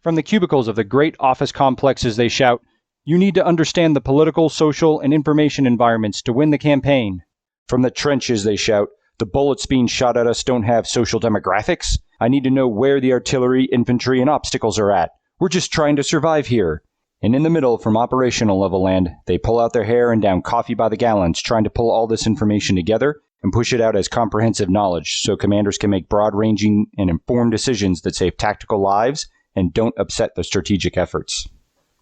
From the cubicles of the great office complexes they shout, "You need to understand the political, social, and information environments to win the campaign." From the trenches they shout, "The bullets being shot at us don't have social demographics. I need to know where the artillery, infantry, and obstacles are at. We're just trying to survive here." And in the middle, from operational level land, they pull out their hair and down coffee by the gallons, trying to pull all this information together and push it out as comprehensive knowledge so commanders can make broad-ranging and informed decisions that save tactical lives and don't upset the strategic efforts.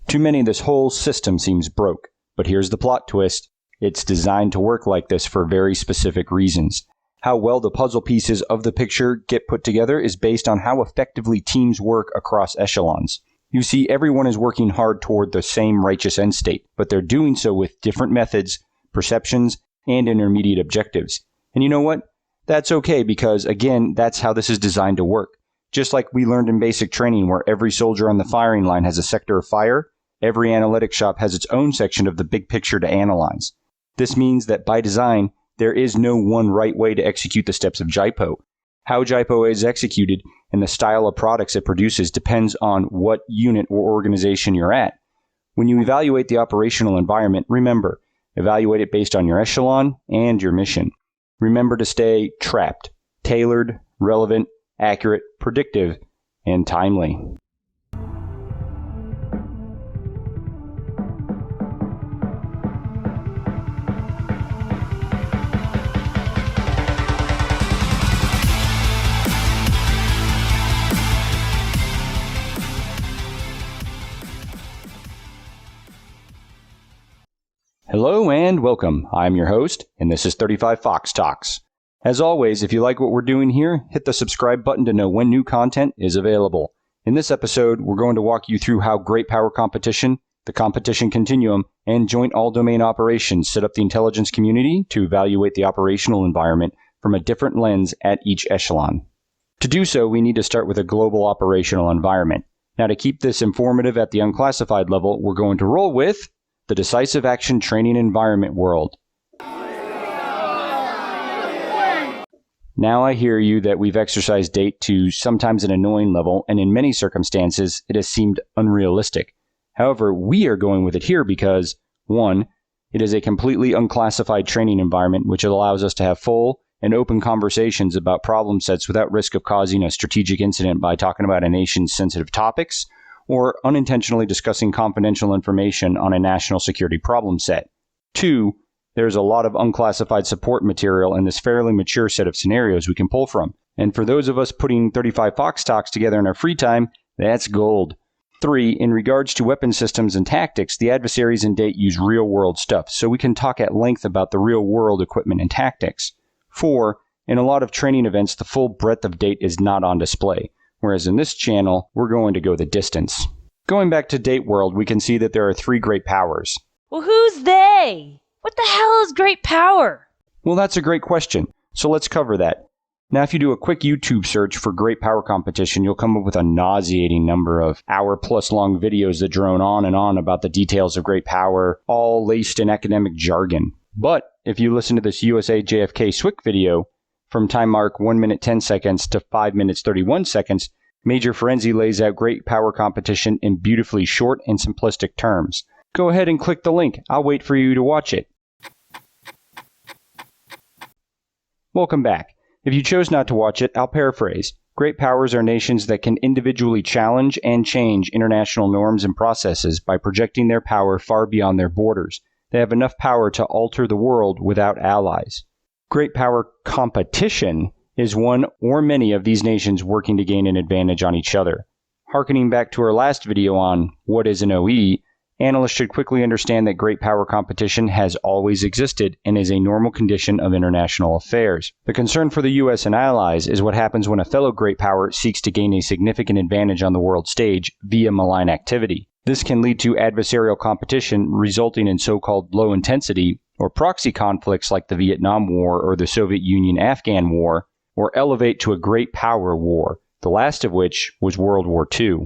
To many, this whole system seems broke, but here's the plot twist. It's designed to work like this for very specific reasons. How well the puzzle pieces of the picture get put together is based on how effectively teams work across echelons. You see, everyone is working hard toward the same righteous end state, but they're doing so with different methods, perceptions, and intermediate objectives. And you know what? That's okay because, again, that's how this is designed to work. Just like we learned in basic training where every soldier on the firing line has a sector of fire, every analytic shop has its own section of the big picture to analyze. This means that by design, there is no one right way to execute the steps of JIPO. How JIPO is executed and the style of products it produces depends on what unit or organization you're at. When you evaluate the operational environment, remember, evaluate it based on your echelon and your mission. Remember to stay trapped, tailored, relevant, accurate, predictive, and timely. Hello and welcome. I'm your host, and this is 35 Fox Talks. As always, if you like what we're doing here, hit the subscribe button to know when new content is available. In this episode, we're going to walk you through how Great Power Competition, the competition continuum, and Joint All-Domain Operations set up the intelligence community to evaluate the operational environment from a different lens at each echelon. To do so, we need to start with a global operational environment. Now, to keep this informative at the unclassified level, we're going to roll with the Decisive Action Training Environment World. Now I hear you that we've exercised date to sometimes an annoying level, and in many circumstances, it has seemed unrealistic. However, we are going with it here because, 1, it is a completely unclassified training environment which allows us to have full and open conversations about problem sets without risk of causing a strategic incident by talking about a nation's sensitive topics, or unintentionally discussing confidential information on a national security problem set. 2, there's a lot of unclassified support material in this fairly mature set of scenarios we can pull from. And for those of us putting 35 Fox Talks together in our free time, that's gold. 3, in regards to weapon systems and tactics, the adversaries in date use real-world stuff, so we can talk at length about the real-world equipment and tactics. 4, in a lot of training events, the full breadth of date is not on display. Whereas in this channel, we're going to go the distance. Going back to Date World, we can see that there are 3 great powers. Well, who's they? What the hell is great power? Well, that's a great question, so let's cover that. Now, if you do a quick YouTube search for Great Power Competition, you'll come up with a nauseating number of hour-plus-long videos that drone on and on about the details of great power, all laced in academic jargon. But if you listen to this USA JFK SWIC video, from time mark 1 minute 10 seconds to 5 minutes 31 seconds, Major Ferenzi lays out Great Power Competition in beautifully short and simplistic terms. Go ahead and click the link. I'll wait for you to watch it. Welcome back. If you chose not to watch it, I'll paraphrase. Great powers are nations that can individually challenge and change international norms and processes by projecting their power far beyond their borders. They have enough power to alter the world without allies. Great Power Competition is one or many of these nations working to gain an advantage on each other. Harkening back to our last video on what is an OE, analysts should quickly understand that Great Power Competition has always existed and is a normal condition of international affairs. The concern for the US and allies is what happens when a fellow great power seeks to gain a significant advantage on the world stage via malign activity. This can lead to adversarial competition resulting in so-called low-intensity or proxy conflicts like the Vietnam War or the Soviet Union-Afghan War, or elevate to a great power war, the last of which was World War II.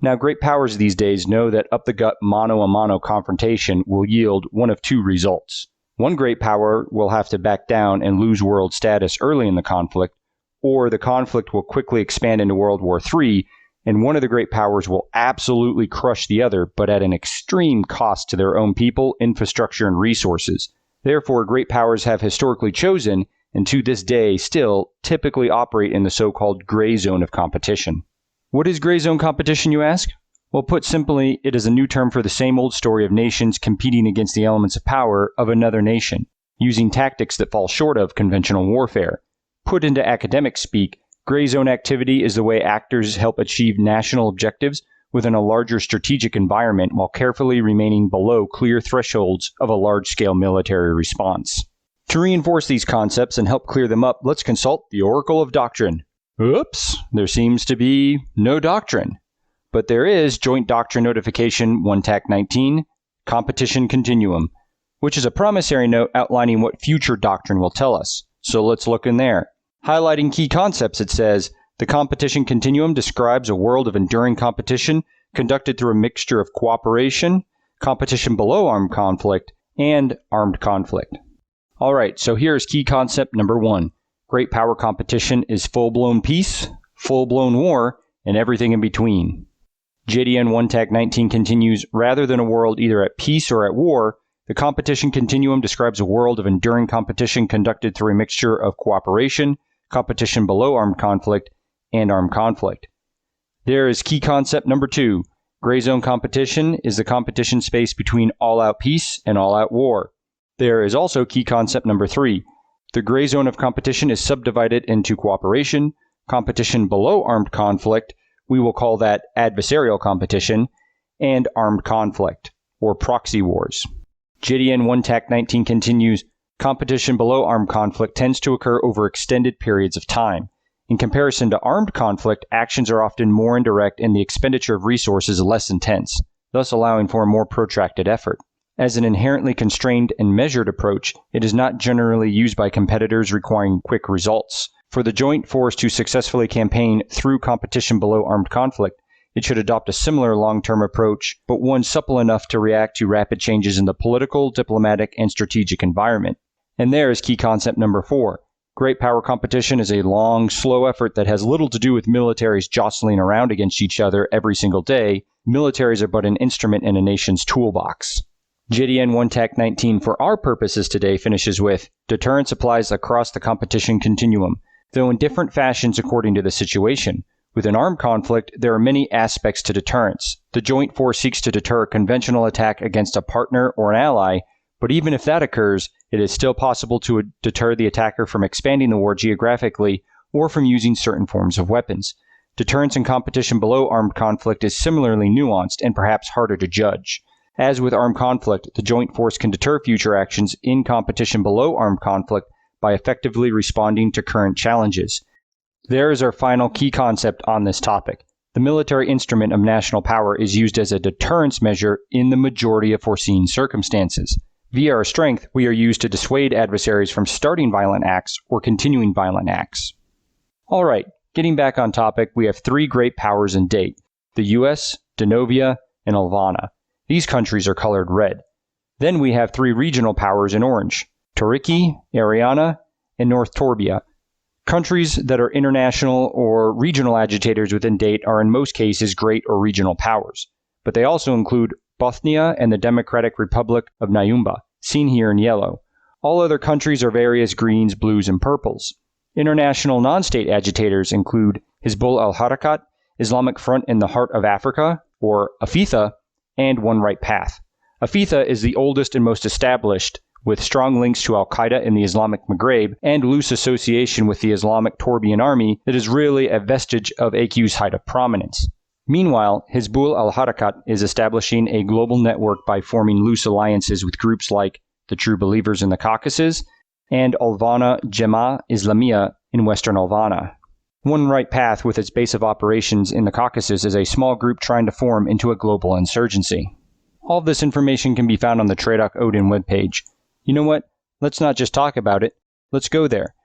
Now, great powers these days know that up-the-gut mano-a-mano confrontation will yield one of 2 results. One great power will have to back down and lose world status early in the conflict, or the conflict will quickly expand into World War III, and one of the great powers will absolutely crush the other, but at an extreme cost to their own people, infrastructure, and resources. Therefore, great powers have historically chosen, and to this day still, typically operate in the so-called gray zone of competition. What is gray zone competition, you ask? Well, put simply, it is a new term for the same old story of nations competing against the elements of power of another nation, using tactics that fall short of conventional warfare. Put into academic speak, gray zone activity is the way actors help achieve national objectives within a larger strategic environment while carefully remaining below clear thresholds of a large-scale military response. To reinforce these concepts and help clear them up, let's consult the Oracle of Doctrine. Oops, there seems to be no doctrine. But there is Joint Doctrine Notification 1-19, Competition Continuum, which is a promissory note outlining what future doctrine will tell us. So let's look in there. Highlighting key concepts, it says, the competition continuum describes a world of enduring competition conducted through a mixture of cooperation, competition below armed conflict, and armed conflict. Alright, so here's key concept number 1. Great power competition is full-blown peace, full-blown war, and everything in between. JDN 1-19 continues, rather than a world either at peace or at war, the competition continuum describes a world of enduring competition conducted through a mixture of cooperation, competition below armed conflict, and armed conflict. There is key concept number 2. Gray zone competition is the competition space between all-out peace and all-out war. There is also key concept number 3. The gray zone of competition is subdivided into cooperation, competition below armed conflict, we will call that adversarial competition, and armed conflict, or proxy wars. JDN 1-19 continues, competition below armed conflict tends to occur over extended periods of time. In comparison to armed conflict, actions are often more indirect and the expenditure of resources less intense, thus allowing for a more protracted effort. As an inherently constrained and measured approach, it is not generally used by competitors requiring quick results. For the joint force to successfully campaign through competition below armed conflict, it should adopt a similar long-term approach, but one supple enough to react to rapid changes in the political, diplomatic, and strategic environment. And there is key concept number 4. Great power competition is a long, slow effort that has little to do with militaries jostling around against each other every single day. Militaries are but an instrument in a nation's toolbox. JDN 1-19 for our purposes today finishes with, deterrence applies across the competition continuum, though in different fashions according to the situation. With an armed conflict, there are many aspects to deterrence. The joint force seeks to deter a conventional attack against a partner or an ally, but even if that occurs, it is still possible to deter the attacker from expanding the war geographically or from using certain forms of weapons. Deterrence in competition below armed conflict is similarly nuanced and perhaps harder to judge. As with armed conflict, the joint force can deter future actions in competition below armed conflict by effectively responding to current challenges. There is our final key concept on this topic. The military instrument of national power is used as a deterrence measure in the majority of foreseen circumstances. Via our strength, we are used to dissuade adversaries from starting violent acts or continuing violent acts. Alright, getting back on topic, we have 3 great powers in date, the US, Denovia, and Alvana. These countries are colored red. Then we have 3 regional powers in orange, Turiki, Ariana, and North Torbia. Countries that are international or regional agitators within date are in most cases great or regional powers, but they also include Bosnia and the Democratic Republic of Nyumba, seen here in yellow. All other countries are various greens, blues, and purples. International non-state agitators include Hizbul al-Harakat, Islamic Front in the Heart of Africa, or AFITA, and One Right Path. AFITA is the oldest and most established, with strong links to al-Qaeda in the Islamic Maghreb and loose association with the Islamic Torbian Army that is really a vestige of AQ's height of prominence. Meanwhile, Hizbul al-Harakat is establishing a global network by forming loose alliances with groups like the True Believers in the Caucasus and Alvana Jemaah Islamiyah in Western Alvana. One Right Path, with its base of operations in the Caucasus, is a small group trying to form into a global insurgency. All of this information can be found on the Tradoc Odin webpage. You know what? Let's not just talk about it. Let's go there.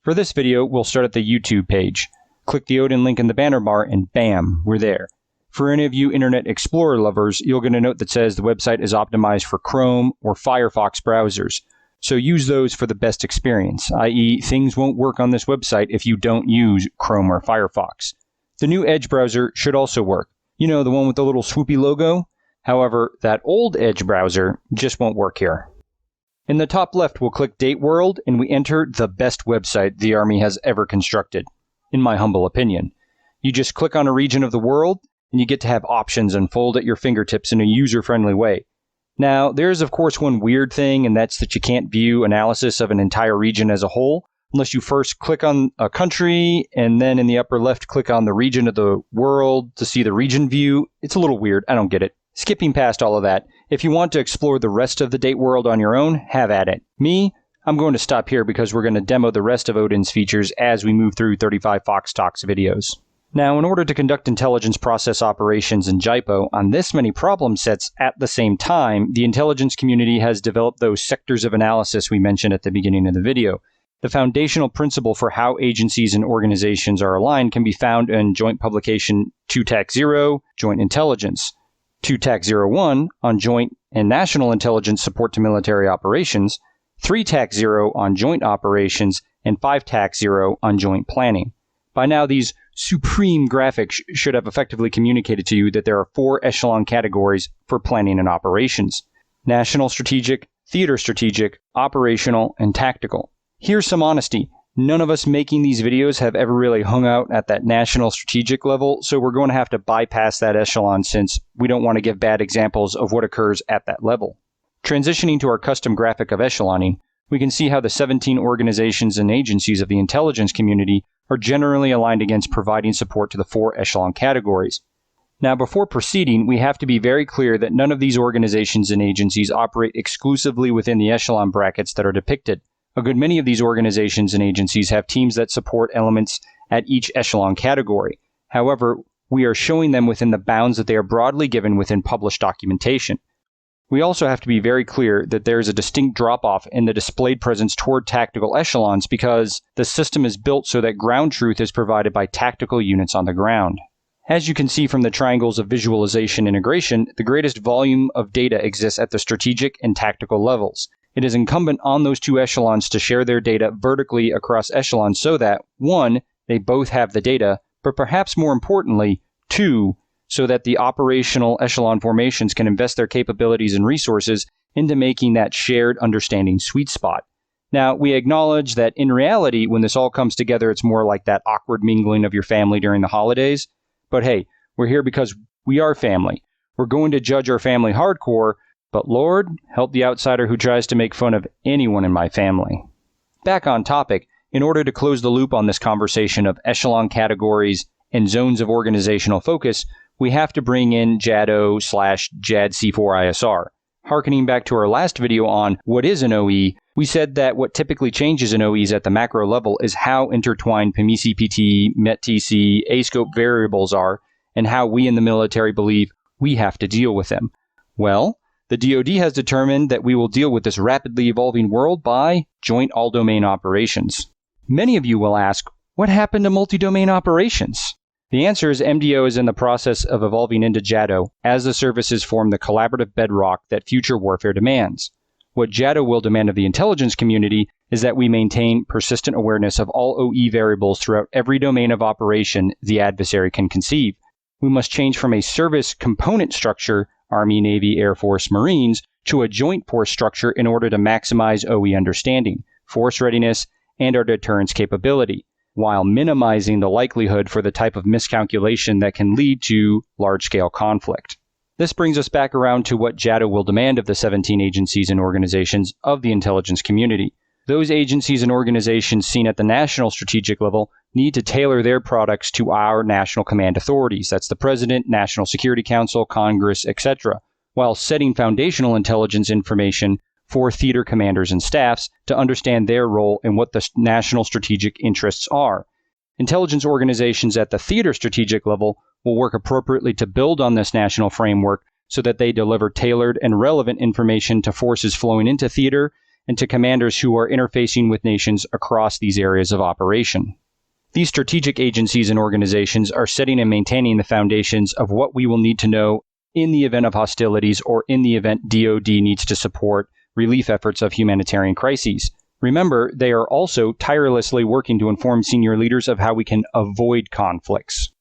For this video, we'll start at the YouTube page. Click the Odin link in the banner bar and bam, we're there. For any of you Internet Explorer lovers, you'll get a note that says the website is optimized for Chrome or Firefox browsers. So use those for the best experience, i.e. things won't work on this website if you don't use Chrome or Firefox. The new Edge browser should also work. You know, the one with the little swoopy logo? However, that old Edge browser just won't work here. In the top left, we'll click Date World, and we enter the best website the Army has ever constructed, in my humble opinion. You just click on a region of the world, and you get to have options unfold at your fingertips in a user-friendly way. Now, there's of course one weird thing, and that's that you can't view analysis of an entire region as a whole, unless you first click on a country, and then in the upper left, click on the region of the world to see the region view. It's a little weird, I don't get it. Skipping past all of that, if you want to explore the rest of the Date World on your own, have at it. Me, I'm going to stop here because we're going to demo the rest of Odin's features as we move through 35 Fox Talks videos. Now, in order to conduct intelligence process operations in JIPO on this many problem sets at the same time, the intelligence community has developed those sectors of analysis we mentioned at the beginning of the video. The foundational principle for how agencies and organizations are aligned can be found in joint publication 2TAC0, Joint Intelligence, 2TAC01 on Joint and National Intelligence Support to Military Operations, 3TAC0 on Joint Operations, and 5TAC0 on Joint Planning. By now, these supreme graphics should have effectively communicated to you that there are 4 echelon categories for planning and operations: national strategic, theater strategic, operational, and tactical. Here's some honesty. None of us making these videos have ever really hung out at that national strategic level, so we're going to have to bypass that echelon since we don't want to give bad examples of what occurs at that level. Transitioning to our custom graphic of echeloning, we can see how the 17 organizations and agencies of the intelligence community are generally aligned against providing support to the 4 echelon categories. Now, before proceeding, we have to be very clear that none of these organizations and agencies operate exclusively within the echelon brackets that are depicted. A good many of these organizations and agencies have teams that support elements at each echelon category. However, we are showing them within the bounds that they are broadly given within published documentation. We also have to be very clear that there is a distinct drop-off in the displayed presence toward tactical echelons because the system is built so that ground truth is provided by tactical units on the ground. As you can see from the triangles of visualization integration, the greatest volume of data exists at the strategic and tactical levels. It is incumbent on those 2 echelons to share their data vertically across echelons so that, 1, they both have the data, but perhaps more importantly, 2, so that the operational echelon formations can invest their capabilities and resources into making that shared understanding sweet spot. Now, we acknowledge that in reality, when this all comes together, it's more like that awkward mingling of your family during the holidays. But hey, we're here because we are family. We're going to judge our family hardcore, but Lord, help the outsider who tries to make fun of anyone in my family. Back on topic, in order to close the loop on this conversation of echelon categories and zones of organizational focus, we have to bring in JADO/JADC4ISR. Harkening back to our last video on what is an OE, we said that what typically changes in OEs at the macro level is how intertwined PMECPT, METTC, A-scope variables are, and how we in the military believe we have to deal with them. Well, the DoD has determined that we will deal with this rapidly evolving world by joint all-domain operations. Many of you will ask, what happened to multi-domain operations? The answer is MDO is in the process of evolving into JADO as the services form the collaborative bedrock that future warfare demands. What JADO will demand of the intelligence community is that we maintain persistent awareness of all OE variables throughout every domain of operation the adversary can conceive. We must change from a service component structure, Army, Navy, Air Force, Marines, to a joint force structure in order to maximize OE understanding, force readiness, and our deterrence capability, while minimizing the likelihood for the type of miscalculation that can lead to large-scale conflict. This brings us back around to what JADO will demand of the 17 agencies and organizations of the intelligence community. Those agencies and organizations seen at the national strategic level need to tailor their products to our national command authorities. That's the President, National Security Council, Congress, etc., while setting foundational intelligence information for theater commanders and staffs to understand their role and what the national strategic interests are. Intelligence organizations at the theater strategic level will work appropriately to build on this national framework so that they deliver tailored and relevant information to forces flowing into theater and to commanders who are interfacing with nations across these areas of operation. These strategic agencies and organizations are setting and maintaining the foundations of what we will need to know in the event of hostilities or in the event DoD needs to support relief efforts of humanitarian crises. Remember, they are also tirelessly working to inform senior leaders of how we can avoid conflicts.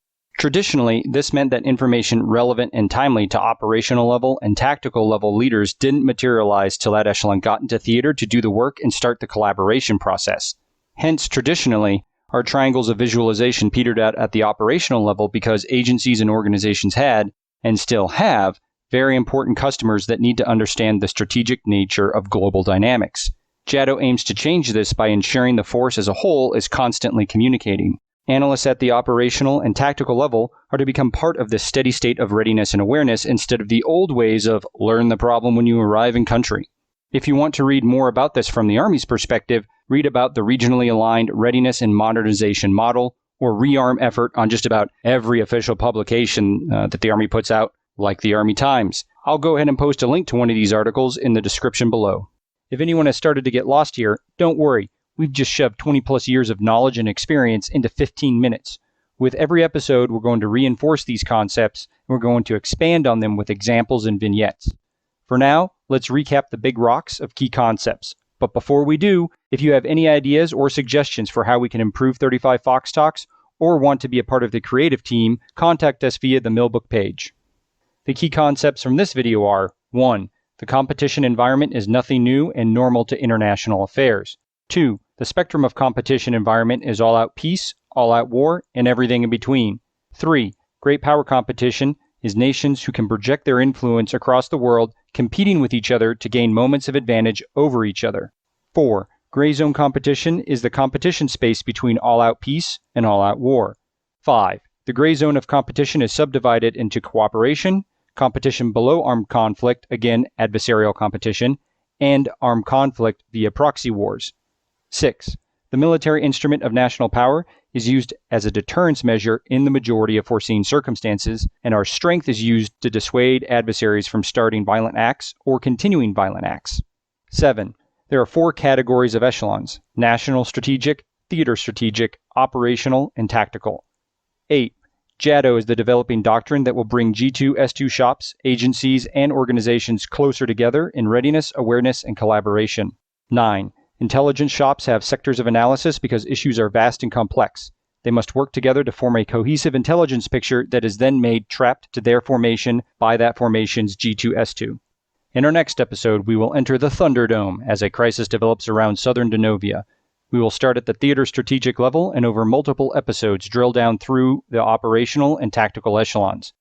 Traditionally, this meant that information relevant and timely to operational level and tactical level leaders didn't materialize till that echelon got into theater to do the work and start the collaboration process. Hence, traditionally, our triangles of visualization petered out at the operational level because agencies and organizations had, and still have, very important customers that need to understand the strategic nature of global dynamics. JADO aims to change this by ensuring the force as a whole is constantly communicating. Analysts at the operational and tactical level are to become part of this steady state of readiness and awareness instead of the old ways of learn the problem when you arrive in country. If you want to read more about this from the Army's perspective, read about the regionally aligned readiness and modernization model, or REARM effort, on just about every official publication that the Army puts out, like the Army Times. I'll go ahead and post a link to one of these articles in the description below. If anyone has started to get lost here, don't worry. We've just shoved 20 plus years of knowledge and experience into 15 minutes. With every episode, we're going to reinforce these concepts, and we're going to expand on them with examples and vignettes. For now, let's recap the big rocks of key concepts. But before we do, if you have any ideas or suggestions for how we can improve 35 Fox Talks, or want to be a part of the creative team, contact us via the Millbook page. The key concepts from this video are: 1. The competition environment is nothing new and normal to international affairs. 2. The spectrum of competition environment is all-out peace, all-out war, and everything in between. 3. Great power competition is nations who can project their influence across the world, competing with each other to gain moments of advantage over each other. 4. Gray zone competition is the competition space between all-out peace and all-out war. 5. The gray zone of competition is subdivided into cooperation, competition below armed conflict, again adversarial competition, and armed conflict via proxy wars. 6. The military instrument of national power is used as a deterrence measure in the majority of foreseen circumstances, and our strength is used to dissuade adversaries from starting violent acts or continuing violent acts. 7. There are 4 categories of echelons: national strategic, theater strategic, operational, and tactical. 8. JADO is the developing doctrine that will bring G2, S2 shops, agencies, and organizations closer together in readiness, awareness, and collaboration. 9. Intelligence shops have sectors of analysis because issues are vast and complex. They must work together to form a cohesive intelligence picture that is then made trapped to their formation by that formation's G2-S2. In our next episode, we will enter the Thunderdome as a crisis develops around southern Denovia. We will start at the theater strategic level and over multiple episodes drill down through the operational and tactical echelons.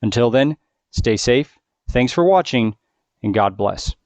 Until then, stay safe, thanks for watching, and God bless.